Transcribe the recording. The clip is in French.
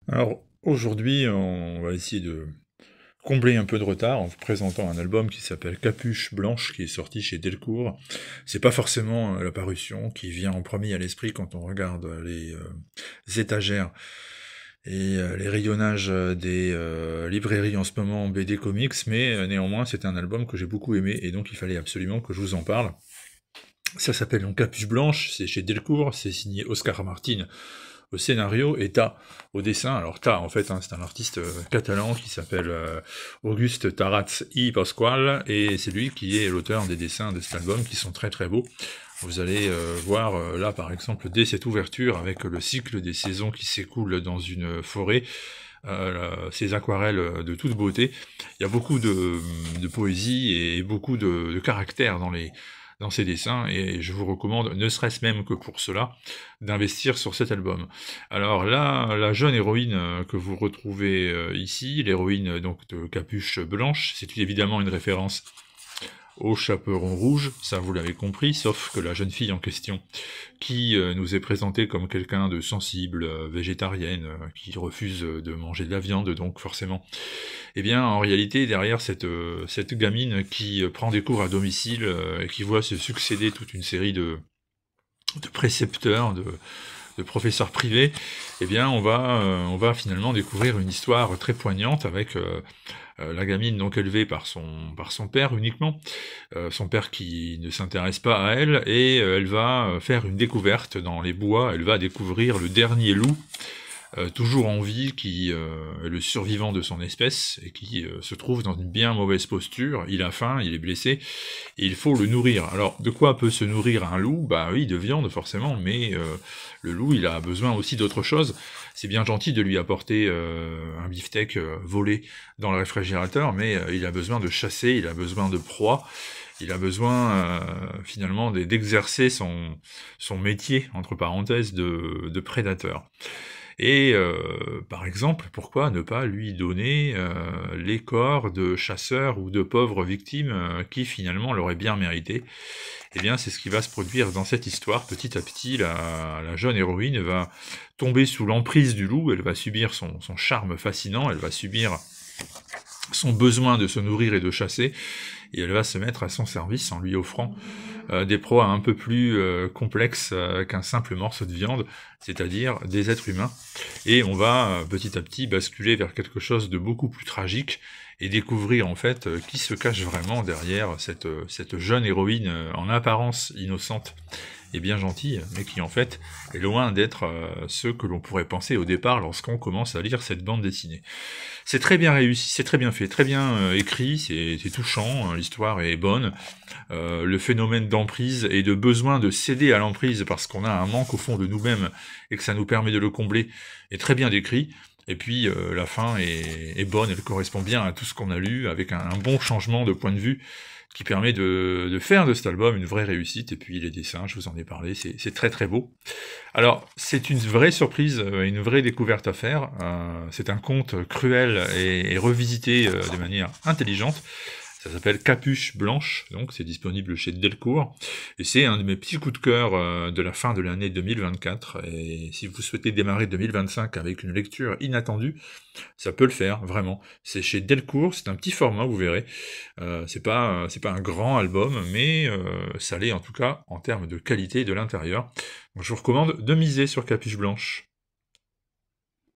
Alors aujourd'hui, on va essayer de combler un peu de retard en vous présentant un album qui s'appelle Capuche Blanche, qui est sorti chez Delcourt. C'est pas forcément la parution qui vient en premier à l'esprit quand on regarde les étagères et les rayonnages des librairies en ce moment en BD Comics, mais néanmoins c'est un album que j'ai beaucoup aimé et donc il fallait absolument que je vous en parle. Ça s'appelle donc Capuche Blanche, c'est chez Delcourt, c'est signé Oscar Martin au scénario et Ta au dessin. Alors Ta, en fait, hein, c'est un artiste catalan qui s'appelle Auguste Taratz i Pasqual, et c'est lui qui est l'auteur des dessins de cet album, qui sont très très beaux. Vous allez voir là, par exemple, dès cette ouverture, avec le cycle des saisons qui s'écoule dans une forêt, ces aquarelles de toute beauté. Il y a beaucoup de poésie et beaucoup de caractère dans ces dessins, et je vous recommande, ne serait-ce même que pour cela, d'investir sur cet album. Alors là, la jeune héroïne que vous retrouvez ici, l'héroïne donc de Capuche Blanche, c'est évidemment une référence au Chaperon Rouge, ça vous l'avez compris, sauf que la jeune fille en question, qui nous est présentée comme quelqu'un de sensible, végétarienne, qui refuse de manger de la viande, donc forcément, eh bien, en réalité, derrière cette gamine qui prend des cours à domicile et qui voit se succéder toute une série de précepteurs, de professeurs privés, eh bien, on va finalement découvrir une histoire très poignante avec la gamine donc élevée par son père uniquement, son père qui ne s'intéresse pas à elle, et elle va faire une découverte dans les bois, elle va découvrir le dernier loup, toujours en vie, qui est le survivant de son espèce, et qui se trouve dans une bien mauvaise posture, il a faim, il est blessé, et il faut le nourrir. Alors, de quoi peut se nourrir un loup? Bah oui, de viande forcément, mais le loup, il a besoin aussi d'autre chose. C'est bien gentil de lui apporter un beefsteak volé dans le réfrigérateur, mais il a besoin de chasser, il a besoin de proie, il a besoin finalement d'exercer son métier, entre parenthèses, de prédateur. Et par exemple, pourquoi ne pas lui donner les corps de chasseurs ou de pauvres victimes qui finalement l'auraient bien mérité? Eh bien, c'est ce qui va se produire dans cette histoire. Petit à petit, la jeune héroïne va tomber sous l'emprise du loup, elle va subir son charme fascinant, elle va subir son besoin de se nourrir et de chasser, et elle va se mettre à son service en lui offrant des proies un peu plus complexes qu'un simple morceau de viande, c'est-à-dire des êtres humains. Et on va petit à petit basculer vers quelque chose de beaucoup plus tragique, et découvrir en fait qui se cache vraiment derrière cette jeune héroïne en apparence innocente et bien gentille, mais qui en fait est loin d'être ce que l'on pourrait penser au départ lorsqu'on commence à lire cette bande dessinée. C'est très bien réussi, c'est très bien fait, très bien écrit, c'est touchant, l'histoire est bonne, le phénomène d'emprise et de besoin de céder à l'emprise parce qu'on a un manque au fond de nous-mêmes et que ça nous permet de le combler est très bien décrit. Et puis la fin est bonne, elle correspond bien à tout ce qu'on a lu, avec un bon changement de point de vue qui permet de faire de cet album une vraie réussite. Et puis les dessins, je vous en ai parlé, c'est très très beau. Alors, c'est une vraie surprise, une vraie découverte à faire. C'est un conte cruel et revisité de manière intelligente. Ça s'appelle Capuche Blanche, donc c'est disponible chez Delcourt. Et c'est un de mes petits coups de cœur de la fin de l'année 2024. Et si vous souhaitez démarrer 2025 avec une lecture inattendue, ça peut le faire, vraiment. C'est chez Delcourt, c'est un petit format, vous verrez. C'est pas un grand album, mais ça l'est en tout cas en termes de qualité de l'intérieur. Donc je vous recommande de miser sur Capuche Blanche.